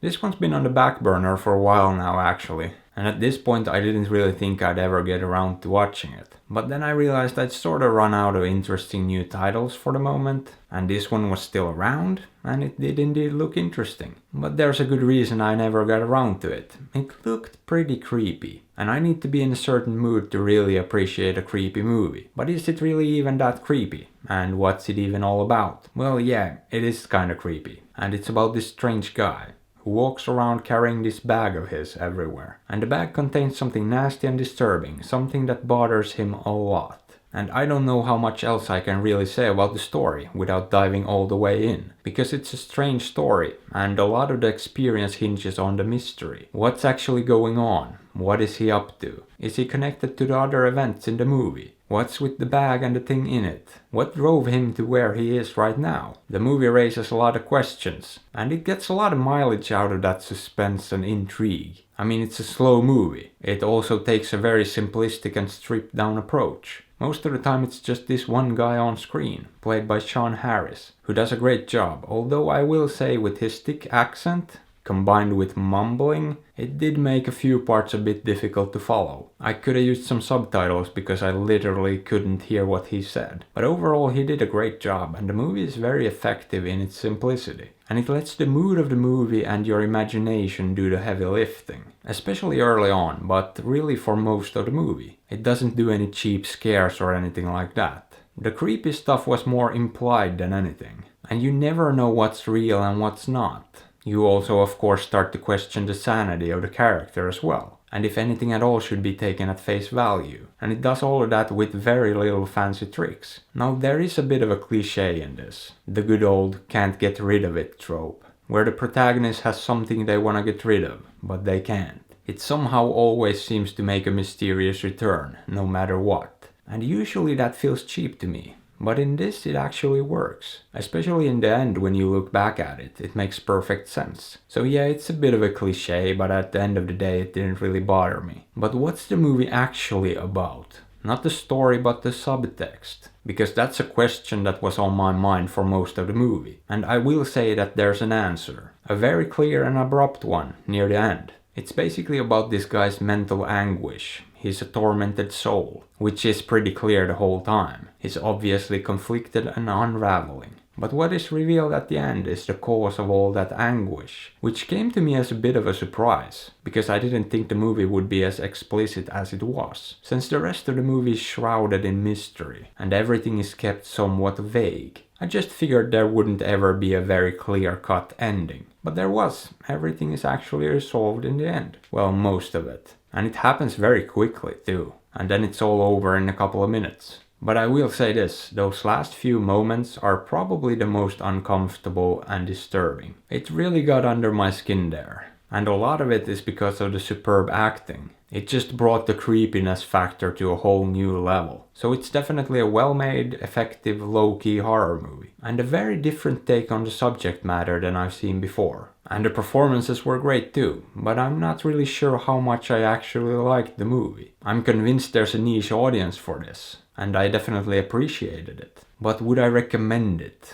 This one's been on the back burner for a while now actually, and at this point I didn't really think I'd ever get around to watching it. But then I realized I'd sort of run out of interesting new titles for the moment, and this one was still around, and it did indeed look interesting. But there's a good reason I never got around to it. It looked pretty creepy, and I need to be in a certain mood to really appreciate a creepy movie. But is it really even that creepy? And what's it even all about? Well, yeah, it is kinda creepy, and it's about this strange guy who walks around carrying this bag of his everywhere. And the bag contains something nasty and disturbing, something that bothers him a lot. And I don't know how much else I can really say about the story without diving all the way in, because it's a strange story, and a lot of the experience hinges on the mystery. What's actually going on? What is he up to? Is he connected to the other events in the movie? What's with the bag and the thing in it? What drove him to where he is right now? The movie raises a lot of questions, and it gets a lot of mileage out of that suspense and intrigue. I mean, it's a slow movie. It also takes a very simplistic and stripped down approach. Most of the time it's just this one guy on screen, played by Sean Harris, who does a great job, although I will say with his thick accent, combined with mumbling, it did make a few parts a bit difficult to follow. I could have used some subtitles because I literally couldn't hear what he said. But overall he did a great job, and the movie is very effective in its simplicity. And it lets the mood of the movie and your imagination do the heavy lifting. Especially early on, but really for most of the movie. It doesn't do any cheap scares or anything like that. The creepy stuff was more implied than anything. And you never know what's real and what's not. You also of course start to question the sanity of the character as well, and if anything at all should be taken at face value, and it does all of that with very little fancy tricks. Now there is a bit of a cliche in this, the good old can't get rid of it trope, where the protagonist has something they wanna get rid of, but they can't. It somehow always seems to make a mysterious return, no matter what, and usually that feels cheap to me. But in this it actually works. Especially in the end when you look back at it, it makes perfect sense. So yeah, it's a bit of a cliche, but at the end of the day it didn't really bother me. But what's the movie actually about? Not the story but the subtext. Because that's a question that was on my mind for most of the movie. And I will say that there's an answer. A very clear and abrupt one, near the end. It's basically about this guy's mental anguish. He's a tormented soul, which is pretty clear the whole time. He's obviously conflicted and unraveling. But what is revealed at the end is the cause of all that anguish, which came to me as a bit of a surprise, because I didn't think the movie would be as explicit as it was, since the rest of the movie is shrouded in mystery, and everything is kept somewhat vague. I just figured there wouldn't ever be a very clear-cut ending. But there was. Everything is actually resolved in the end. Well, most of it. And it happens very quickly too. And then it's all over in a couple of minutes. But I will say this, those last few moments are probably the most uncomfortable and disturbing. It really got under my skin there. And a lot of it is because of the superb acting. It just brought the creepiness factor to a whole new level. So it's definitely a well-made, effective, low-key horror movie. And a very different take on the subject matter than I've seen before. And the performances were great too, but I'm not really sure how much I actually liked the movie. I'm convinced there's a niche audience for this, and I definitely appreciated it. But would I recommend it?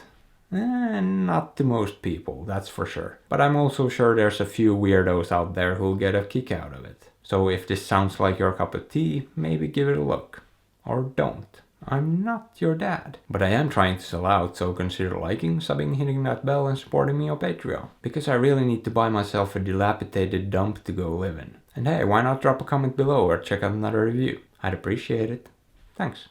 Not to most people, that's for sure. But I'm also sure there's a few weirdos out there who'll get a kick out of it. So if this sounds like your cup of tea, maybe give it a look. Or don't. I'm not your dad. But I am trying to sell out, so consider liking, subbing, hitting that bell and supporting me on Patreon. Because I really need to buy myself a dilapidated dump to go live in. And hey, why not drop a comment below or check out another review? I'd appreciate it. Thanks.